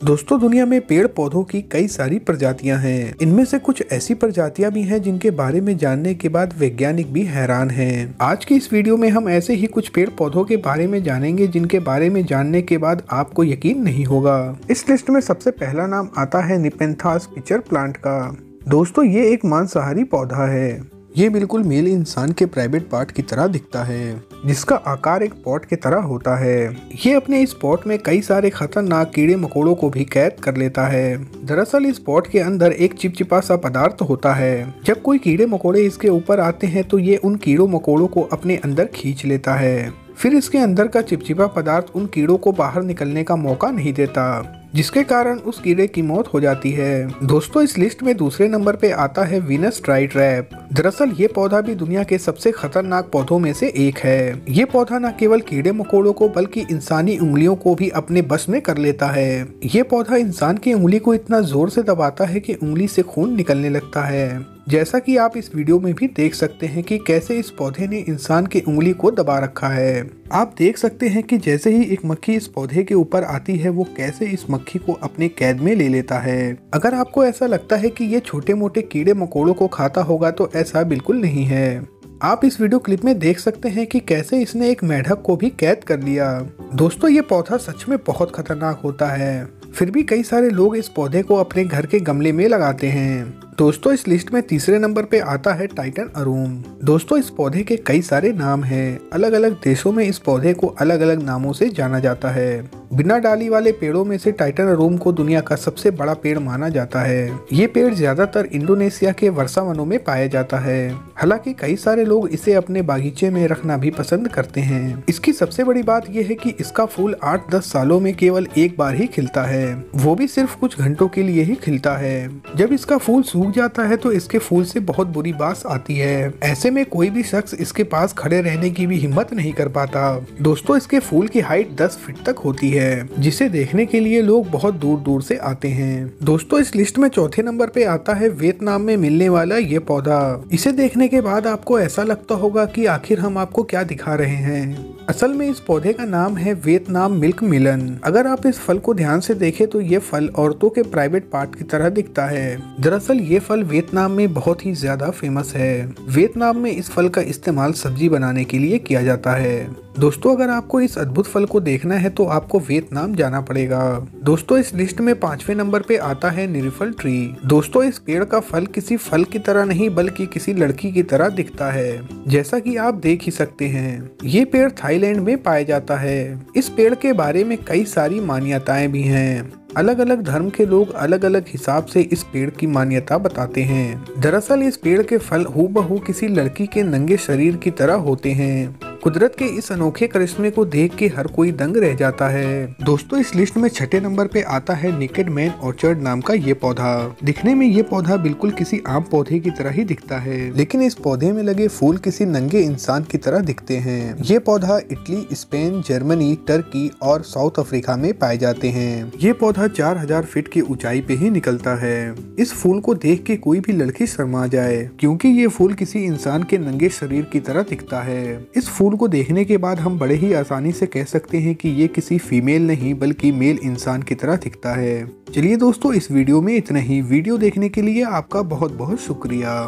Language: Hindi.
दोस्तों दुनिया में पेड़ पौधों की कई सारी प्रजातियां हैं। इनमें से कुछ ऐसी प्रजातियां भी हैं जिनके बारे में जानने के बाद वैज्ञानिक भी हैरान हैं। आज की इस वीडियो में हम ऐसे ही कुछ पेड़ पौधों के बारे में जानेंगे जिनके बारे में जानने के बाद आपको यकीन नहीं होगा। इस लिस्ट में सबसे पहला नाम आता है निपेंथास पिचर प्लांट का। दोस्तों ये एक मांसाहारी पौधा है। ये बिल्कुल मेल इंसान के प्राइवेट पार्ट की तरह दिखता है, जिसका आकार एक पॉट की तरह होता है। ये अपने इस पॉट में कई सारे खतरनाक कीड़े मकोड़ों को भी कैद कर लेता है। दरअसल इस पॉट के अंदर एक चिपचिपा सा पदार्थ होता है। जब कोई कीड़े मकोड़े इसके ऊपर आते हैं तो ये उन कीड़ों मकोड़ों को अपने अंदर खींच लेता है। फिर इसके अंदर का चिपचिपा पदार्थ उन कीड़ों को बाहर निकलने का मौका नहीं देता, जिसके कारण उस कीड़े की मौत हो जाती है। दोस्तों इस लिस्ट में दूसरे नंबर पे आता है वीनस ड्राईट्रैप। दरअसल ये पौधा भी दुनिया के सबसे खतरनाक पौधों में से एक है। ये पौधा न केवल कीड़े मकोड़ों को बल्कि इंसानी उंगलियों को भी अपने बस में कर लेता है। ये पौधा इंसान की उंगली को इतना जोर से दबाता है कि उंगली से खून निकलने लगता है। जैसा कि आप इस वीडियो में भी देख सकते हैं कि कैसे इस पौधे ने इंसान की उंगली को दबा रखा है। आप देख सकते हैं कि जैसे ही एक मक्खी इस पौधे के ऊपर आती है वो कैसे इस मक्खी को अपने कैद में ले लेता है। अगर आपको ऐसा लगता है कि ये छोटे मोटे कीड़े मकोड़ों को खाता होगा तो ऐसा बिल्कुल नहीं है। आप इस वीडियो क्लिप में देख सकते हैं कि कैसे इसने एक मेंढक को भी कैद कर लिया। दोस्तों ये पौधा सच में बहुत खतरनाक होता है, फिर भी कई सारे लोग इस पौधे को अपने घर के गमले में लगाते हैं। दोस्तों इस लिस्ट में तीसरे नंबर पे आता है टाइटन अरूम। दोस्तों इस पौधे के कई सारे नाम हैं। अलग अलग देशों में इस पौधे को अलग अलग नामों से जाना जाता है। बिना डाली वाले पेड़ों में से टाइटन अरूम को दुनिया का सबसे बड़ा पेड़ माना जाता है। ये पेड़ ज्यादातर इंडोनेशिया के वर्षा वनों में पाया जाता है। हालांकि कई सारे लोग इसे अपने बागीचे में रखना भी पसंद करते हैं। इसकी सबसे बड़ी बात यह है कि इसका फूल 8-10 सालों में केवल एक बार ही खिलता है, वो भी सिर्फ कुछ घंटों के लिए ही खिलता है। जब इसका फूल सूख जाता है तो इसके फूल से बहुत बुरी बास आती है। ऐसे में कोई भी शख्स इसके पास खड़े रहने की भी हिम्मत नहीं कर पाता। दोस्तों इसके फूल की हाइट 10 फीट तक होती है, जिसे देखने के लिए लोग बहुत दूर दूर से आते हैं। दोस्तों इस लिस्ट में चौथे नंबर पे आता है वियतनाम में मिलने वाला ये पौधा। इसे देखने के बाद आपको ऐसा लगता होगा कि आखिर हम आपको क्या दिखा रहे हैं। असल में इस पौधे का नाम है वियतनाम मिल्क मिलन। अगर आप इस फल को ध्यान से देखें तो ये फल औरतों के प्राइवेट पार्ट की तरह दिखता है। दरअसल ये फल वियतनाम में बहुत ही ज्यादा फेमस है। वियतनाम में इस फल का इस्तेमाल सब्जी बनाने के लिए किया जाता है। दोस्तों अगर आपको इस अद्भुत फल को देखना है तो आपको वियतनाम जाना पड़ेगा। दोस्तों इस लिस्ट में 5वें नंबर पे आता है निरिफल ट्री। दोस्तों इस पेड़ का फल किसी फल की तरह नहीं बल्कि किसी लड़की की तरह दिखता है, जैसा कि आप देख ही सकते हैं। ये पेड़ थाईलैंड में पाया जाता है। इस पेड़ के बारे में कई सारी मान्यताएं भी हैं। अलग अलग धर्म के लोग अलग अलग हिसाब से इस पेड़ की मान्यता बताते हैं। दरअसल इस पेड़ के फल हूबहू किसी लड़की के नंगे शरीर की तरह होते हैं। कुदरत के इस अनोखे करिश्मे को देख के हर कोई दंग रह जाता है। दोस्तों इस लिस्ट में 6ठे नंबर पे आता है नेकेड मैन ऑर्चर्ड नाम का ये पौधा। दिखने में ये पौधा बिल्कुल किसी आम पौधे की तरह ही दिखता है, लेकिन इस पौधे में लगे फूल किसी नंगे इंसान की तरह दिखते हैं। ये पौधा इटली, स्पेन, जर्मनी, टर्की और साउथ अफ्रीका में पाए जाते हैं। ये पौधा 4000 फीट की ऊंचाई पे ही निकलता है। इस फूल को देख के कोई भी लड़की शर्मा जाए, क्योंकि ये फूल किसी इंसान के नंगे शरीर की तरह दिखता है। इस फूल को देखने के बाद हम बड़े ही आसानी से कह सकते हैं कि ये किसी फीमेल नहीं बल्कि मेल इंसान की तरह दिखता है। चलिए दोस्तों इस वीडियो में इतना ही। वीडियो देखने के लिए आपका बहुत बहुत शुक्रिया।